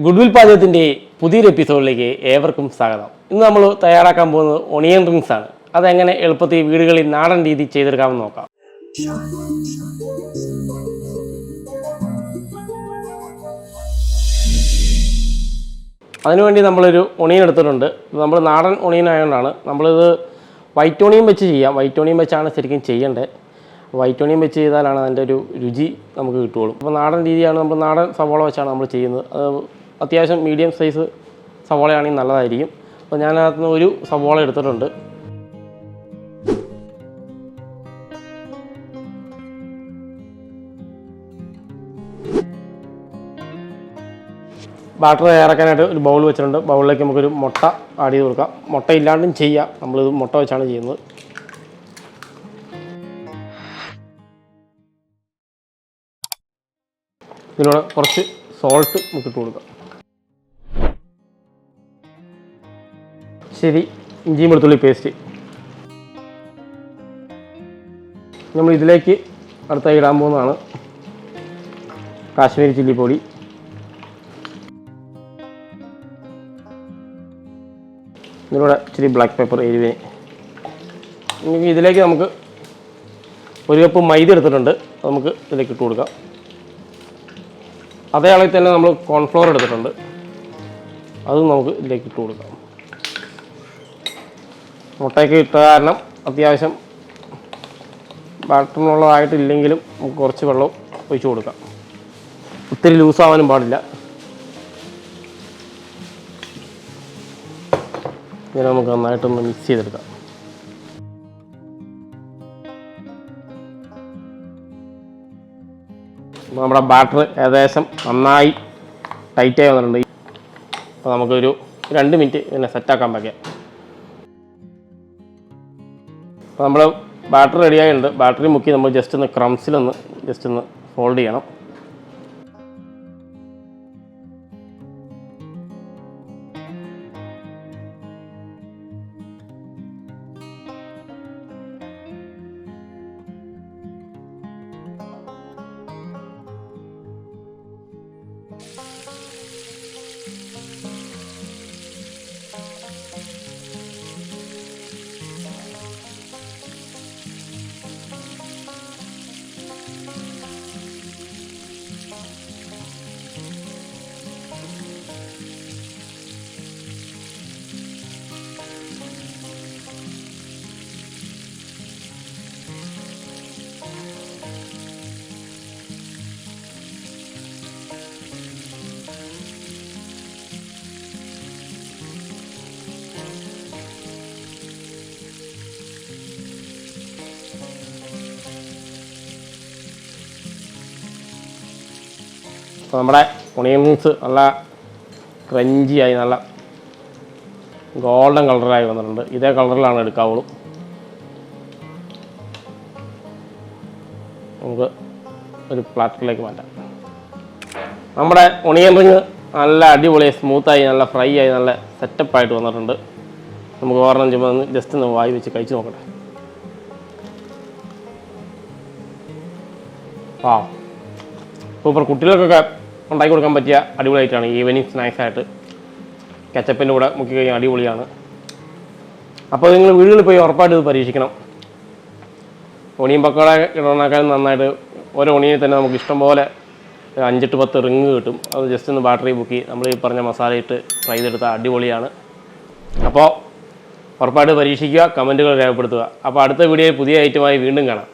Goodwill പാചകത്തിൻ്റെ പുതിയൊരു എപ്പിസോഡിലേക്ക് ഏവർക്കും സ്വാഗതം. ഇന്ന് നമ്മൾ തയ്യാറാക്കാൻ പോകുന്നത് ഒണിയൻ റിങ്സ് ആണ്. അതെങ്ങനെ എളുപ്പത്തിൽ വീടുകളിൽ നാടൻ രീതി ചെയ്തെടുക്കാമെന്ന് നോക്കാം. അതിനുവേണ്ടി നമ്മളൊരു ഒണിയൻ എടുത്തിട്ടുണ്ട്. നമ്മൾ നാടൻ ഒണിയൻ ആയതുകൊണ്ടാണ് നമ്മളിത് വൈറ്റ് ഒണിയൻ വെച്ച് ചെയ്യാം. വൈറ്റ് ഒണിയൻ വെച്ചാണ് ശരിക്കും ചെയ്യേണ്ടത്. വൈറ്റ് ഒണിയൻ വെച്ച് ചെയ്താലാണ് അതിൻ്റെ ഒരു രുചി നമുക്ക് കിട്ടുകയുള്ളൂ. അപ്പോൾ നാടൻ രീതിയാണ്, നമ്മൾ നാടൻ സവോള വെച്ചാണ് നമ്മൾ ചെയ്യുന്നത്. അത് അത്യാവശ്യം മീഡിയം സൈസ് സവോളയാണെങ്കിൽ നല്ലതായിരിക്കും. അപ്പോൾ ഞാനകത്ത് നിന്ന് ഒരു സവോള എടുത്തിട്ടുണ്ട്. ബാറ്റർ തയ്യാറാക്കാനായിട്ട് ഒരു ബൗൾ വെച്ചിട്ടുണ്ട്. ബൗളിലേക്ക് നമുക്കൊരു മുട്ട ആഡ് ചെയ്ത് കൊടുക്കാം. മുട്ട ഇല്ലാണ്ടും ചെയ്യാം, നമ്മളിത് മുട്ട വെച്ചാണ് ചെയ്യുന്നത്. ഇതിലൂടെ കുറച്ച് സോൾട്ട് നമുക്ക് ഇട്ട് കൊടുക്കാം. ശരി, ഇഞ്ചിയും വെളുത്തുള്ളി പേസ്റ്റ് നമ്മൾ ഇതിലേക്ക് അടുത്തായി ഇടാൻ പോകുന്നതാണ് കാശ്മീരി ചില്ലി പൊടി. ഇതിലൂടെ ഇച്ചിരി ബ്ലാക്ക് പെപ്പർ എരിവിന്. ഇതിലേക്ക് നമുക്ക് ഒരു കപ്പ് മൈദ എടുത്തിട്ടുണ്ട്, അത് നമുക്ക് ഇതിലേക്ക് ഇട്ട് കൊടുക്കാം. അതേ അളവിൽ തന്നെ നമ്മൾ കോൺഫ്ലവർ എടുത്തിട്ടുണ്ട്, അതും നമുക്ക് ഇതിലേക്ക് ഇട്ട് കൊടുക്കാം. മുട്ടയ്ക്ക് ഇട്ട കാരണം അത്യാവശ്യം ബാറ്ററിനുള്ളതായിട്ടില്ലെങ്കിലും നമുക്ക് കുറച്ച് വെള്ളം ഒഴിച്ച് കൊടുക്കാം. ഒത്തിരി ലൂസാവാനും പാടില്ല. ഇങ്ങനെ നമുക്ക് നന്നായിട്ടൊന്ന് മിക്സ് ചെയ്തെടുക്കാം. നമ്മുടെ ബാറ്റർ ഏകദേശം നന്നായി ടൈറ്റായി വന്നിട്ടുണ്ട്. അപ്പോൾ നമുക്കൊരു 2 മിനിറ്റ് ഇതിനെ സെറ്റാക്കാൻ വയ്ക്കാം. അപ്പോൾ നമ്മൾ ബാറ്റർ റെഡിയായിട്ടുണ്ട്. ബാറ്ററി മുക്കി നമ്മൾ ജസ്റ്റ് ഒന്ന് ക്രംസിലൊന്ന് ഫോൾഡ് ചെയ്യണം. അപ്പോൾ നമ്മുടെ ഒണിയൻ റിങ്സ് നല്ല ക്രഞ്ചിയായി നല്ല ഗോൾഡൻ കളറായി വന്നിട്ടുണ്ട്. ഇതേ കളറിലാണ് എടുക്കാവുള്ളൂ. നമുക്ക് ഒരു പ്ലാറ്ററിലേക്ക് മാറ്റാം. നമ്മുടെ ഒണിയൻ റിങ് നല്ല അടിപൊളിയായി സ്മൂത്തായി നല്ല ഫ്രൈ ആയി നല്ല സെറ്റപ്പായിട്ട് വന്നിട്ടുണ്ട്. നമുക്ക് ഓർണം ചുമന്ന് ജസ്റ്റ് ഒന്ന് വായി വെച്ച് കഴിച്ച് നോക്കട്ടെ. ആ സൂപ്പർ. കുട്ടികൾക്കൊക്കെ ഉണ്ടാക്കി കൊടുക്കാൻ പറ്റിയ അടിപൊളിയായിട്ടാണ്. ഈവനിങ് സ്നാക്സായിട്ട് കെച്ചപ്പിൻ്റെ കൂടെ മുക്കി കഴിയാൻ അടിപൊളിയാണ്. അപ്പോൾ നിങ്ങൾ വീടുകളിൽ പോയി ഉറപ്പായിട്ട് ഇത് പരീക്ഷിക്കണം. ഒണിയൻ പക്കോട ഇടണേക്കാളും നന്നായിട്ട് ഓരോ ഒണിയനിൽ തന്നെ നമുക്ക് ഇഷ്ടംപോലെ 5-10 റിങ് കിട്ടും. അത് ജസ്റ്റ് ഒന്ന് ബാറ്ററി മുക്കി നമ്മൾ ഈ പറഞ്ഞ മസാലയിട്ട് ഫ്രൈ ചെയ്തെടുത്താൽ അടിപൊളിയാണ്. അപ്പോൾ ഉറപ്പായിട്ട് പരീക്ഷിക്കുക, കമൻറ്റുകൾ രേഖപ്പെടുത്തുക. അപ്പോൾ അടുത്ത വീഡിയോയിൽ പുതിയ ഐറ്റമായി വീണ്ടും കാണാം.